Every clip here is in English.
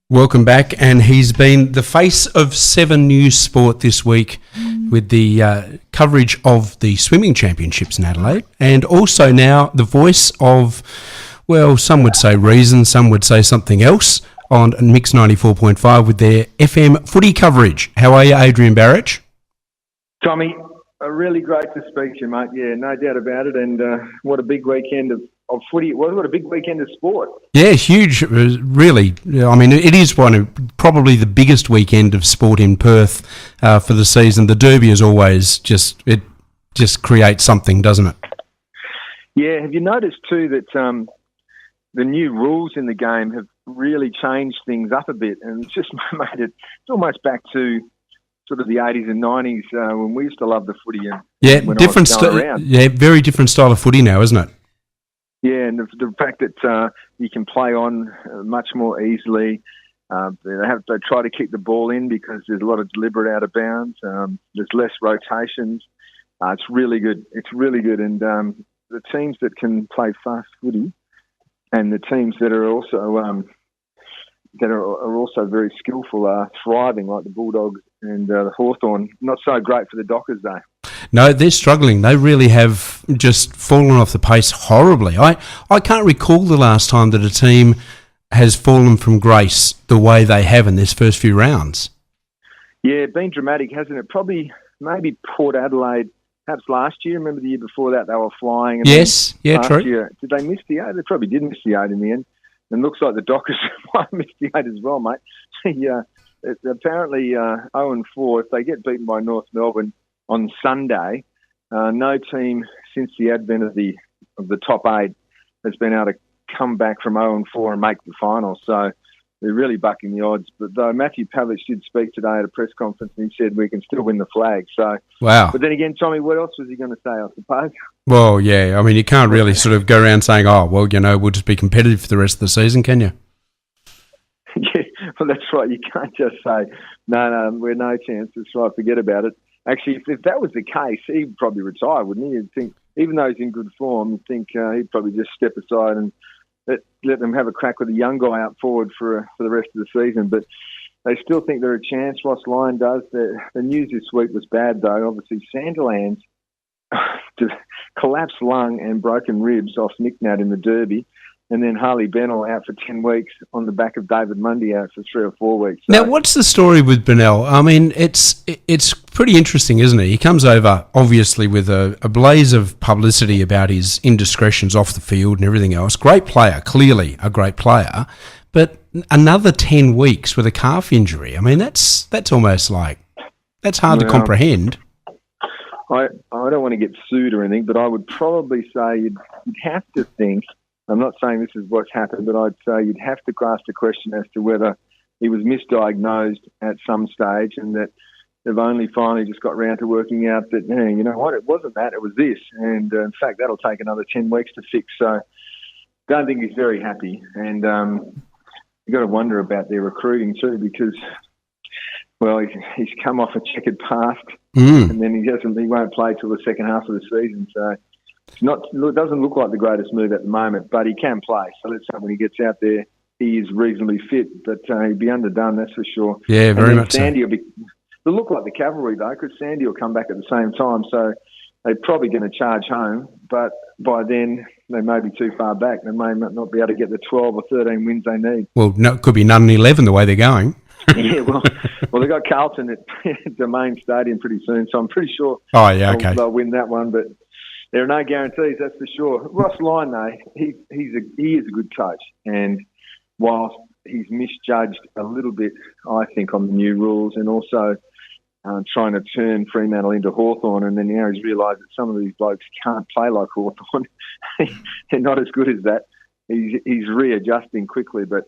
Welcome back, and he's been the face of 7 News Sport this week with the coverage of the swimming championships in Adelaide, and also now the voice of, well, some would say reason, some would say something else, on Mix 94.5 with their FM footy coverage. How are you, Adrian Barich? Tommy, really great to speak to you, mate. Yeah, no doubt about it, and what a big weekend of footy it was. What a big weekend of sport. Yeah, huge, really. I mean, it is probably the biggest weekend of sport in Perth for the season. The Derby is always just creates something, doesn't it? Yeah, have you noticed too that the new rules in the game have really changed things up a bit, and it's just made it, it's almost back to sort of the 80s and 90s when we used to love the footy. And very different style of footy now, isn't it? Yeah, and the fact that you can play on much more easily. They try to kick the ball in because there's a lot of deliberate out of bounds. There's less rotations. It's really good. It's really good. And the teams that can play fast footy and the teams that are also very skillful are thriving, like the Bulldogs and the Hawthorn. Not so great for the Dockers, though. No, they're struggling. They really have just fallen off the pace horribly. I can't recall the last time that a team has fallen from grace the way they have in this first few rounds. Yeah, been dramatic, hasn't it? Probably, maybe Port Adelaide, perhaps last year. Remember the year before that, they were flying. And yes, yeah, true. Year, did they miss the 8? They probably did miss the 8 in the end. And it looks like the Dockers might miss the 8 as well, mate. It's apparently 0-4. If they get beaten by North Melbourne on Sunday, no team since the advent of the top 8 has been able to come back from 0-4 and make the final. So they're really bucking the odds. But though Matthew Pavlich did speak today at a press conference and he said we can still win the flag. So wow. But then again, Tommy, what else was he going to say, I suppose? Well, yeah. I mean, you can't really sort of go around saying, oh, well, we'll just be competitive for the rest of the season, can you? Yeah, well, that's right. You can't just say, no, we're no chance. That's right, forget about it. Actually, if that was the case, he'd probably retire, wouldn't he? You'd think, even though he's in good form, you'd think he'd probably just step aside and let them have a crack with a young guy out forward for the rest of the season. But they still think they're a chance. Ross Lyon does. The news this week was bad, though. Obviously, Sandilands collapsed lung and broken ribs off Nick Nat in the Derby. And then Harley Bennell out for 10 weeks on the back of David Mundy out for 3 or 4 weeks. So, now, what's the story with Bennell? I mean, it's pretty interesting, isn't it? He comes over, obviously, with a blaze of publicity about his indiscretions off the field and everything else. Great player, clearly a great player. But another 10 weeks with a calf injury. I mean, that's almost like, that's hard to comprehend. I don't want to get sued or anything, but I would probably say you'd have to think, I'm not saying this is what's happened, but I'd say you'd have to ask the question as to whether he was misdiagnosed at some stage and that they've only finally just got round to working out that, hey, you know what, it wasn't that, it was this. And in fact, that'll take another 10 weeks to fix. So don't think he's very happy. And you've got to wonder about their recruiting too because, well, he's come off a checkered past and then he won't play till the second half of the season. So it doesn't look like the greatest move at the moment, but he can play. So let's hope when he gets out there, he is reasonably fit. But he'll be underdone, that's for sure. Yeah, very much Sandy so. They'll look like the cavalry, though, because Sandy will come back at the same time. So they're probably going to charge home. But by then, they may be too far back. They may not be able to get the 12 or 13 wins they need. Well, no, it could be none in 11 the way they're going. Yeah, well, they've got Carlton at the main stadium pretty soon. So I'm pretty sure they'll win that one. But there are no guarantees, that's for sure. Ross Lyon, though, he is a good coach. And whilst he's misjudged a little bit, I think, on the new rules and also trying to turn Fremantle into Hawthorn, and then now he's realised that some of these blokes can't play like Hawthorn. They're not as good as that. He's readjusting quickly, but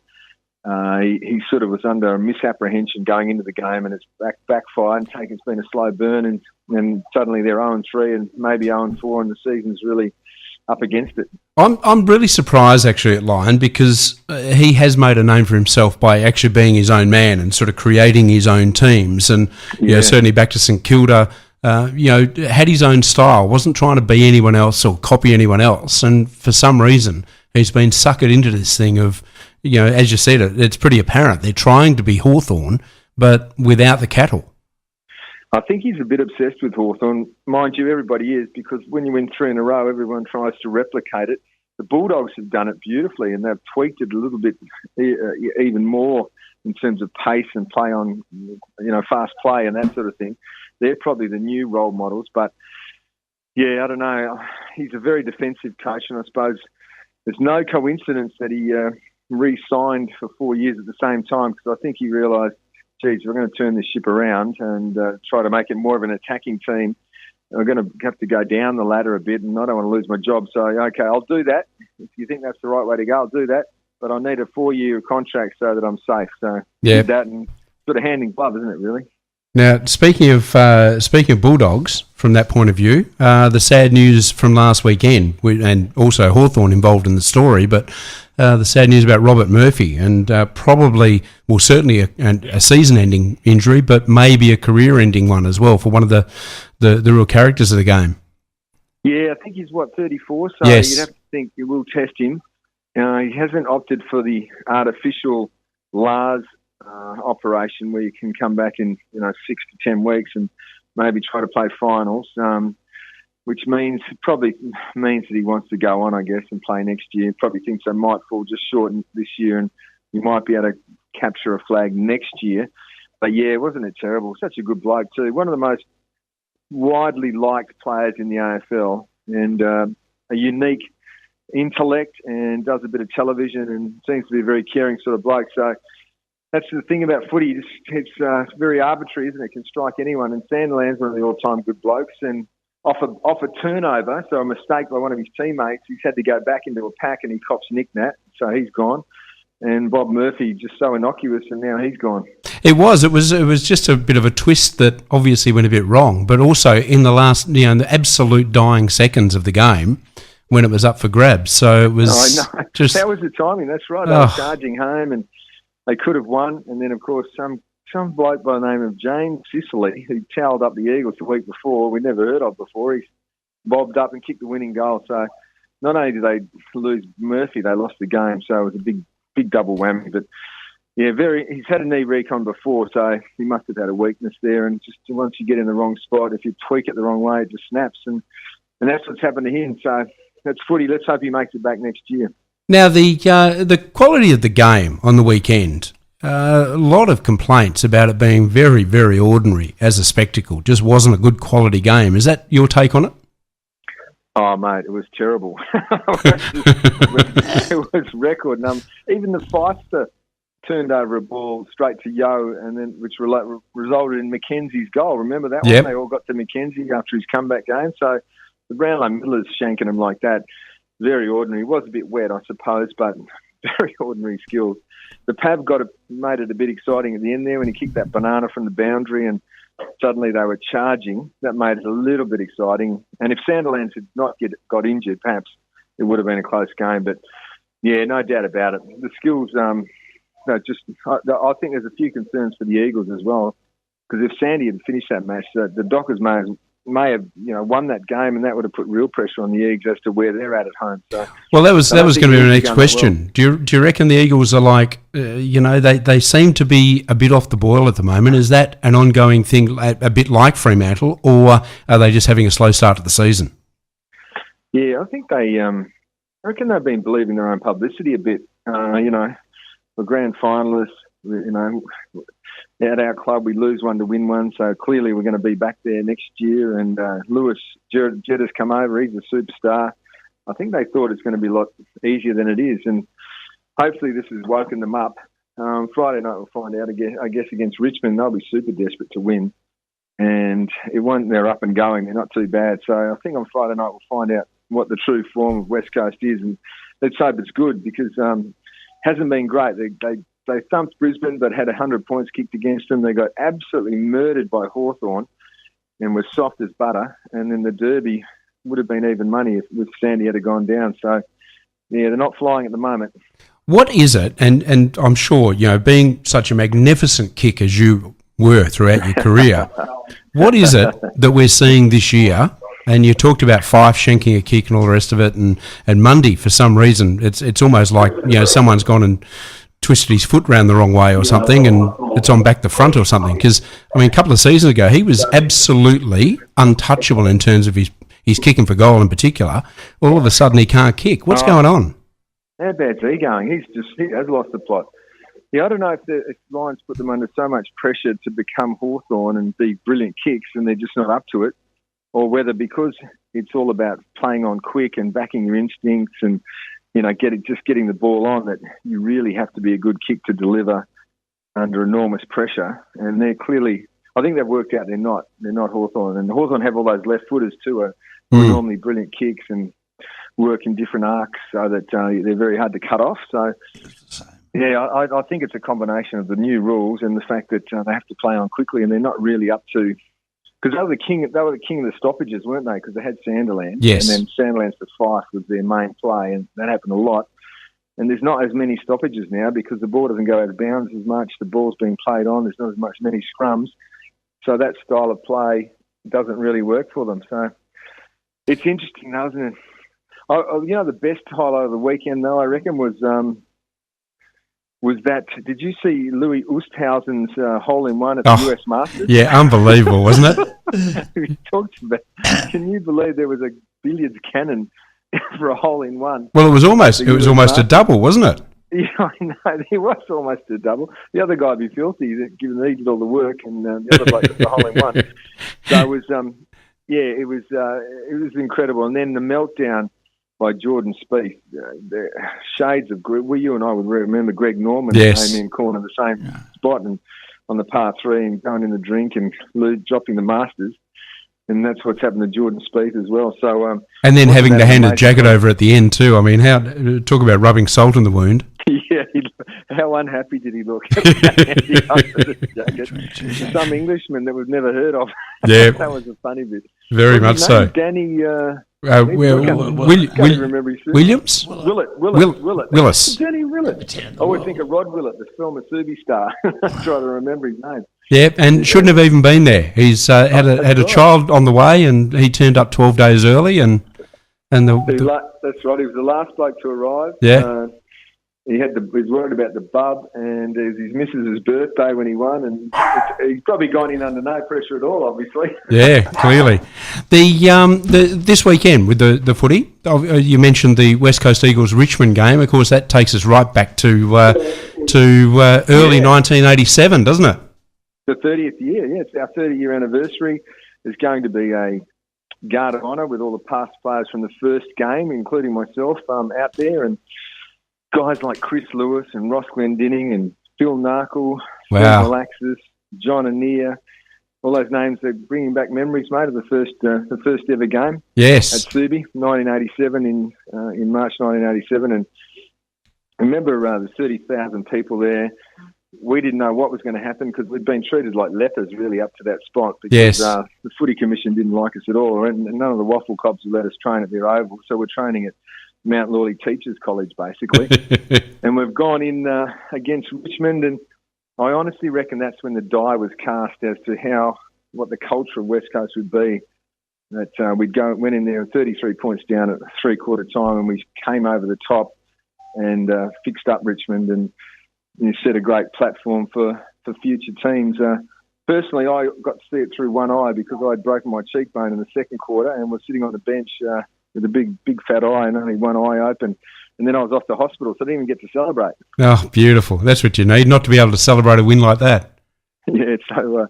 he sort of was under a misapprehension going into the game, and it's backfired. It's been a slow burn, and suddenly they're 0-3 and maybe 0-4, and the season's really up against it. I'm really surprised actually at Lyon because he has made a name for himself by actually being his own man and sort of creating his own teams, and certainly back to St Kilda. Had his own style, wasn't trying to be anyone else or copy anyone else, and for some reason he's been suckered into this thing of as you said, it's pretty apparent. They're trying to be Hawthorn, but without the cattle. I think he's a bit obsessed with Hawthorn. Mind you, everybody is, because when you win 3 in a row, everyone tries to replicate it. The Bulldogs have done it beautifully, and they've tweaked it a little bit even more in terms of pace and play on, fast play and that sort of thing. They're probably the new role models. But, yeah, I don't know. He's a very defensive coach, and I suppose there's no coincidence that he re-signed for 4 years at the same time, because I think he realised, geez, we're going to turn this ship around and try to make it more of an attacking team. We're going to have to go down the ladder a bit, and I don't want to lose my job. So, okay, I'll do that. If you think that's the right way to go, I'll do that. But I need a 4-year contract so that I'm safe. So, did that, and sort of hand in glove, isn't it, really? Now, speaking of Bulldogs, from that point of view, the sad news from last weekend, and also Hawthorn involved in the story, but the sad news about Robert Murphy, and certainly a season-ending injury, but maybe a career-ending one as well for one of the real characters of the game. Yeah, I think he's, 34, so yes. You'd have to think you will test him. He hasn't opted for the artificial Lars operation where you can come back in 6 to 10 weeks and maybe try to play finals, which probably means that he wants to go on, I guess, and play next year. Probably thinks they might fall just short this year, and you might be able to capture a flag next year. But yeah, wasn't it terrible? Such a good bloke too. One of the most widely liked players in the AFL, and a unique intellect, and does a bit of television, and seems to be a very caring sort of bloke. So that's the thing about footy. It's very arbitrary, isn't it? It can strike anyone. And Sandiland's one of the all-time good blokes. And off a turnover, so a mistake by one of his teammates, he's had to go back into a pack, and he cops nick-nat, so he's gone. And Bob Murphy, just so innocuous, and now he's gone. It was just a bit of a twist that obviously went a bit wrong, but also in the last, in the absolute dying seconds of the game, when it was up for grabs. So it was just... That was the timing, that's right. They were charging home, and they could have won. And then, of course, some bloke by the name of James Sicily, who towelled up the Eagles the week before, we never heard of before, he bobbed up and kicked the winning goal. So not only did they lose Murphy, they lost the game. So it was a big double whammy. But yeah, he's had a knee recon before, so he must have had a weakness there. And just once you get in the wrong spot, if you tweak it the wrong way, it just snaps. And that's what's happened to him. So that's footy. Let's hope he makes it back next year. Now, the quality of the game on the weekend, a lot of complaints about it being very, very ordinary as a spectacle. Just wasn't a good quality game. Is that your take on it? Oh, mate, it was terrible. It was record number. Even the Feister turned over a ball straight to Yo, and then which resulted in Mackenzie's goal. Remember that one? They all got to Mackenzie after his comeback game. So the Brownlow Miller's shanking him like that. Very ordinary. It was a bit wet, I suppose, but very ordinary skills. The Pav made it a bit exciting at the end there when he kicked that banana from the boundary, and suddenly they were charging. That made it a little bit exciting. And if Sandilands had not got injured, perhaps it would have been a close game. But yeah, no doubt about it. The skills, I think there's a few concerns for the Eagles as well, because if Sandy had finished that match, the Dockers may have won that game, and that would have put real pressure on the Eagles as to where they're at home. So, well, that was going to be the next question. Well. Do you reckon the Eagles are like, they seem to be a bit off the boil at the moment? Is that an ongoing thing, a bit like Fremantle, or are they just having a slow start to the season? Yeah, I think I reckon they've been believing their own publicity a bit. The grand finalists, at our club, we lose one to win one, so clearly we're going to be back there next year. And Lewis Jedd's come over; he's a superstar. I think they thought it's going to be a lot easier than it is, and hopefully this has woken them up. Friday night we'll find out again. I guess against Richmond, they'll be super desperate to win, and they're up and going. They're not too bad. So I think on Friday night we'll find out what the true form of West Coast is, and let's hope it's good, because hasn't been great. They thumped Brisbane, but had 100 points kicked against them. They got absolutely murdered by Hawthorn and were soft as butter. And then the Derby would have been even money if Sandy had gone down. So, yeah, they're not flying at the moment. What is it, and I'm sure, being such a magnificent kick as you were throughout your career, what is it that we're seeing this year And you talked about Fife shanking a kick and all the rest of it, and Mundy, for some reason, it's almost like, someone's gone and twisted his foot round the wrong way or something, and it's on back the front or something. Because, a couple of seasons ago, he was absolutely untouchable in terms of his kicking for goal in particular. All of a sudden, he can't kick. What's going on? How bad's he going? He has lost the plot. Yeah, I don't know if Lions put them under so much pressure to become Hawthorn and be brilliant kicks and they're just not up to it, or whether because it's all about playing on quick and backing your instincts and, getting the ball on, that you really have to be a good kick to deliver under enormous pressure. And they're clearly, I think they've worked out they're not Hawthorn. And Hawthorn have all those left footers too, who are normally brilliant kicks and work in different arcs so that they're very hard to cut off. So, yeah, I think it's a combination of the new rules and the fact that they have to play on quickly, and they're not really up to, because they were the king of the stoppages, weren't they? Because they had Sandilands, yes, and then Sandilands to Fife was their main play, and that happened a lot. And there's not as many stoppages now because the ball doesn't go out of bounds as much. The ball's being played on. There's not as many scrums, so that style of play doesn't really work for them. So it's interesting, though, isn't it? The best highlight of the weekend, though, I reckon, was that, did you see Louis Oosthuizen's hole-in-one at the US Masters? Yeah, unbelievable, wasn't it? We talked about, can you believe there was a billiards cannon for a hole-in-one? Well, it was almost a double, wasn't it? Yeah, I know. It was almost a double. The other guy would be filthy, given he did all the work, and the other bloke got the hole-in-one. So it was, it was incredible. And then the meltdown by Jordan Spieth, the shades of Greg. Well, you and I would remember Greg Norman came in corner the same spot and on the par 3 and going in the drink and dropping the Masters, and that's what's happened to Jordan Spieth as well. So and then having to hand a jacket over at the end too. How talk about rubbing salt in the wound. Yeah, how unhappy did he look? Some Englishman that we've never heard of. Yeah, that was a funny bit. Very much so. Danny. Williams? Willis. Danny Willett. I always think of Rod Willett, the film A Subi star. I try to remember his name. Yeah, and shouldn't have even been there. He's had a child on the way, and he turned up 12 days early, and that's right. He was the last bloke to arrive. Yeah. He was worried about the bub, and it was his missus' birthday when he won, and he's probably gone in under no pressure at all, obviously. Yeah, clearly. This weekend with the footy, you mentioned the West Coast Eagles Richmond game. Of course, that takes us right back to early 1987, doesn't it? The 30th year, yeah. It's our 30-year anniversary. There's going to be a guard of honour with all the past players from the first game, including myself, out there, and guys like Chris Lewis and Ross Glendinning and Phil Narkle, Phil Malaxis, John Anea, all those names are bringing back memories, mate, of the first ever game. Yes, at Subi, 1987 in March 1987, and I remember the 30,000 people there. We didn't know what was going to happen because we'd been treated like lepers really up to that spot because the Footy Commission didn't like us at all, and none of the waffle cops would let us train at their oval, so we're training at Mount Lawley Teachers College, basically. And we've gone in against Richmond, and I honestly reckon that's when the die was cast as to what the culture of West Coast would be. That went in there 33 points down at three-quarter time, and we came over the top and fixed up Richmond and set a great platform for future teams. Personally, I got to see it through one eye because I'd broken my cheekbone in the second quarter and was sitting on the bench with a big fat eye and only one eye open. And then I was off to hospital, so I didn't even get to celebrate. Oh, beautiful. That's what you need, not to be able to celebrate a win like that. Yeah, so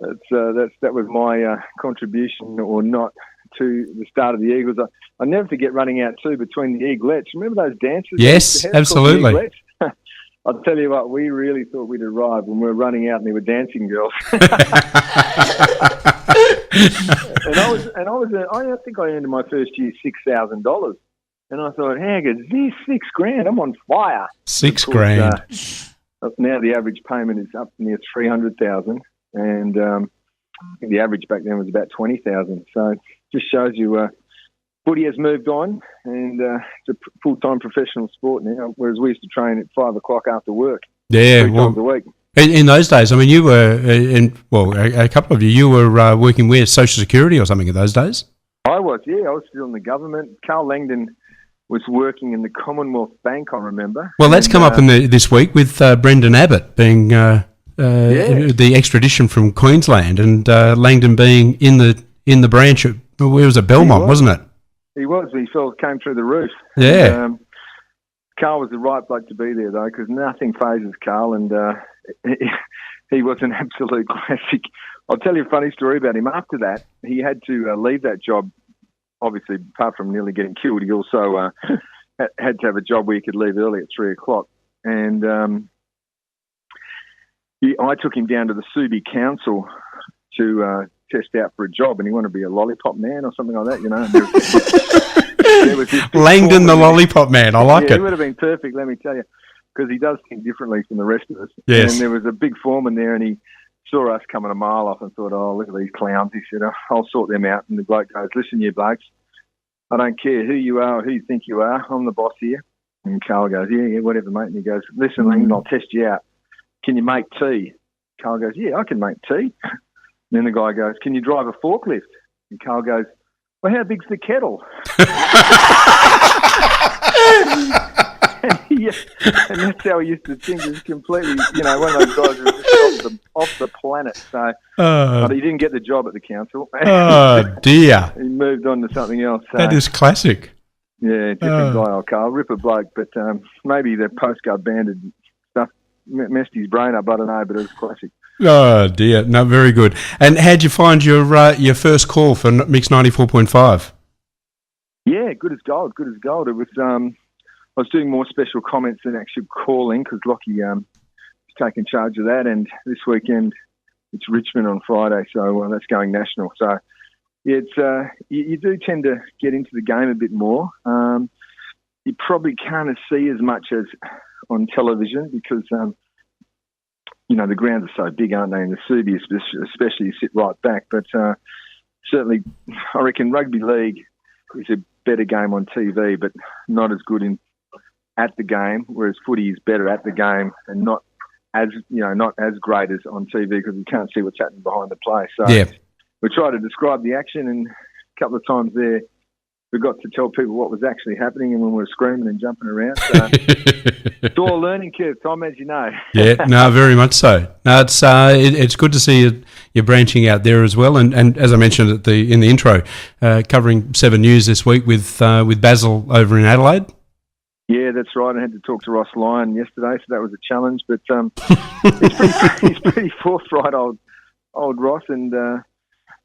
that was my contribution or not to the start of the Eagles. I never forget running out too between the Eaglettes. Remember those dances? Yes, absolutely. I'll tell you what, we really thought we'd arrived when we were running out and there were dancing girls. And I think I earned in my first year $6,000. And I thought, hang on, this $6,000, I'm on fire. $6,000. Now the average payment is up near $300,000, and I think the average back then was about $20,000. So it just shows you footy has moved on, and it's a full-time professional sport now, whereas we used to train at 5 o'clock after work. Yeah, 3 times a week. In those days, I mean, you were, a couple of you were working with Social Security or something in those days? I was still in the government. Carl Langdon was working in the Commonwealth Bank, I remember. Well, that's come up this week with Brendan Abbott being the extradition from Queensland, and Langdon being in the branch at, where was it, Belmont, wasn't it? He was. He came through the roof. Yeah. And, Carl was the right bloke to be there, though, because nothing phases Carl, and he was an absolute classic. I'll tell you a funny story about him. After that, he had to leave that job. Obviously, apart from nearly getting killed, he also had to have a job where he could leave early at 3 o'clock. And I took him down to the Subi Council to test out for a job, and he wanted to be a lollipop man or something like that, you know. There was Langdon the lollipop man, I like it. He would have been perfect, let me tell you, because he does think differently from the rest of us. Yes. And there was a big foreman there, and he saw us coming a mile off and thought, oh, look at these clowns. He said, I'll sort them out. And the bloke goes, listen, you blokes, I don't care who you are or who you think you are. I'm the boss here. And Carl goes, yeah, whatever, mate. And he goes, listen, Langdon, I'll test you out. Can you make tea? Carl goes, yeah, I can make tea. And then the guy goes, can you drive a forklift? And Carl goes, well, how big's the kettle? and that's how he used to think. He was completely, one of those guys who was just off the planet. So, but he didn't get the job at the council. Oh, dear. He moved on to something else. So. That is classic. Yeah, different guy, old Carl. Ripper bloke, but maybe the postcard banded stuff messed his brain up. I don't know, but it was classic. Oh, dear. No, very good. And how'd you find your first call for Mix 94.5? Yeah, good as gold. It was... I was doing more special comments than actually calling because Lockie is taking charge of that. And this weekend, it's Richmond on Friday, so that's going national. So yeah, it's you do tend to get into the game a bit more. You probably can't see as much as on television because, the grounds are so big, aren't they? And the Subi, especially, you sit right back. But certainly, I reckon rugby league is a better game on TV, but not as good at the game, whereas footy is better at the game and not as great as on TV because you can't see what's happening behind the play. So we try to describe the action, and a couple of times there we got to tell people what was actually happening and when we were screaming and jumping around. So it's all a learning curve, Tom, as you know. Yeah, no, very much so. No, it's good to see you're branching out there as well. And as I mentioned in the intro, covering 7 News this week with Basil over in Adelaide. Yeah, that's right. I had to talk to Ross Lyon yesterday, so that was a challenge. But he's pretty forthright, old Ross. And,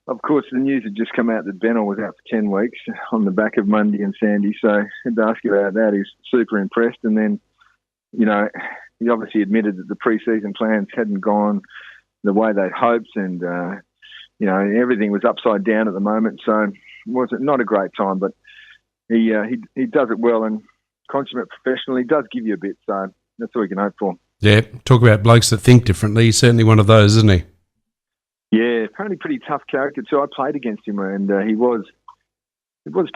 of course, the news had just come out that Bennell was out for 10 weeks on the back of Mundy and Sandy. So I had to ask you about that. He's super impressed. And then, he obviously admitted that the pre-season plans hadn't gone the way they'd hoped. And, everything was upside down at the moment. So it was not a great time, but he does it well. And consummate professional, he does give you a bit, so that's all we can hope for. Yeah, talk about blokes that think differently. He's certainly one of those, isn't he? Yeah, apparently pretty tough character too. I played against him, and he was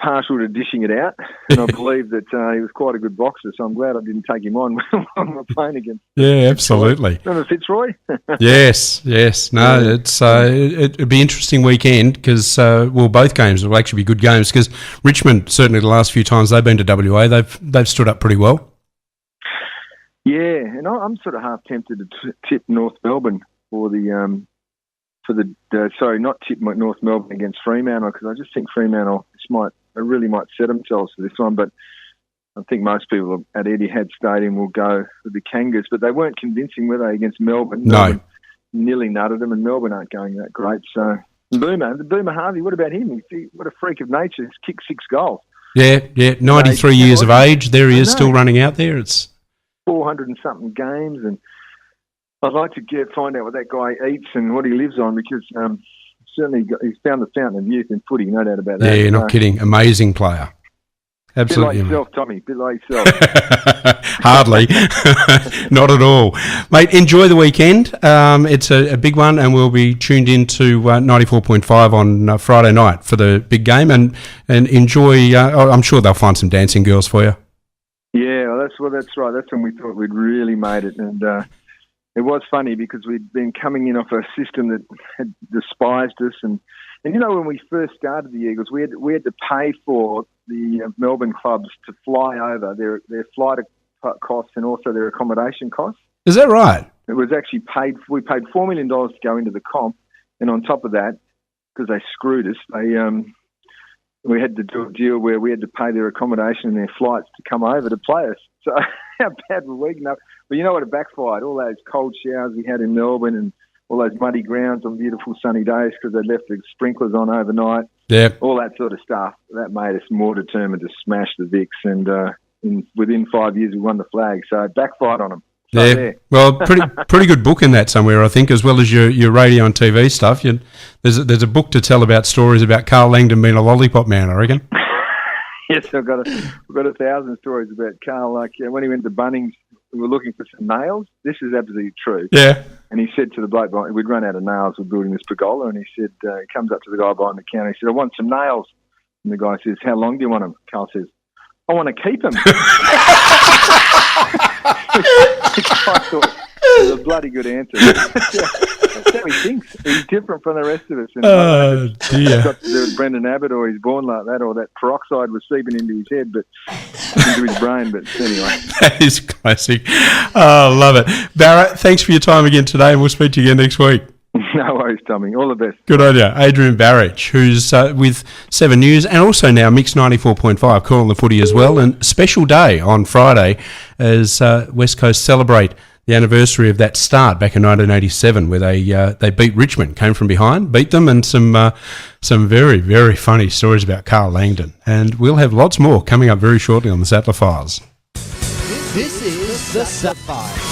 partial to dishing it out, and I believe that he was quite a good boxer, so I'm glad I didn't take him on when we were playing against him. Yeah, absolutely. Remember Fitzroy? Yes. No, it'd be an interesting weekend because, both games will actually be good games because Richmond, certainly the last few times they've been to WA, they've stood up pretty well. Yeah, and I'm sort of half tempted to tip North Melbourne not tip North Melbourne against Fremantle because I just think Fremantle really might set themselves for this one. But I think most people at Etihad Stadium will go with the Kangas, but they weren't convincing, were they, against Melbourne? No. Melbourne nearly nutted them, and Melbourne aren't going that great. So Boomer Harvey, what about him? What a freak of nature! He's kicked 6 goals. Yeah, 93 years of age. There he is, still running out there. It's 400 and something games, and I'd like to find out what that guy eats and what he lives on because certainly he's found the fountain of youth in footy, no doubt about that. Yeah, you're not kidding. Amazing player. Absolutely. Bit like yourself, Tommy. Bit like yourself. Hardly. Not at all. Mate, enjoy the weekend. It's a big one, and we'll be tuned into 94.5 on Friday night for the big game and enjoy. I'm sure they'll find some dancing girls for you. Yeah, that's right. That's when we thought we'd really made it. And It was funny because we'd been coming in off a system that had despised us, and when we first started the Eagles, we had to pay for the Melbourne clubs to fly over, their flight costs and also their accommodation costs. Is that right? It was actually we paid $4 million to go into the comp, and on top of that, because they screwed us, we had to do a deal where we had to pay their accommodation and their flights to come over to play us. So how bad were we? No, but you know what? It backfired. All those cold showers we had in Melbourne and all those muddy grounds on beautiful sunny days because they left the sprinklers on overnight. Yeah, all that sort of stuff. That made us more determined to smash the Vicks, and within 5 years we won the flag. So it backfired on them. So yeah. there. Well, pretty good book in that somewhere, I think, as well as your radio and TV stuff. There's a book to tell about stories about Carl Langdon being a lollipop man, I reckon. Yes, I've got 1,000 stories about Carl. Like when he went to Bunnings, we were looking for some nails. This is absolutely true. Yeah. And he said to the bloke, we'd run out of nails, we're building this pergola, and he said, he comes up to the guy behind the counter, he said, I want some nails. And the guy says, how long do you want them? Carl says, I want to keep them. I thought, it was a bloody good answer. That's how he thinks. He's different from the rest of us. And dear. It's got to do with Brendan Abbott, or he's born like that, or that peroxide was seeping into his head, but into his brain. But anyway. That is classic. Oh, love it. Barrett, thanks for your time again today, and we'll speak to you again next week. No worries, Tommy. All the best. Good on you. Adrian Barich, who's with 7 News and also now Mix 94.5, calling the footy as well. And special day on Friday as West Coast celebrate the anniversary of that start back in 1987 where they beat Richmond, came from behind, beat them, and some very, very funny stories about Carl Langdon. And we'll have lots more coming up very shortly on the Sattler Files. This is the Sattler Files.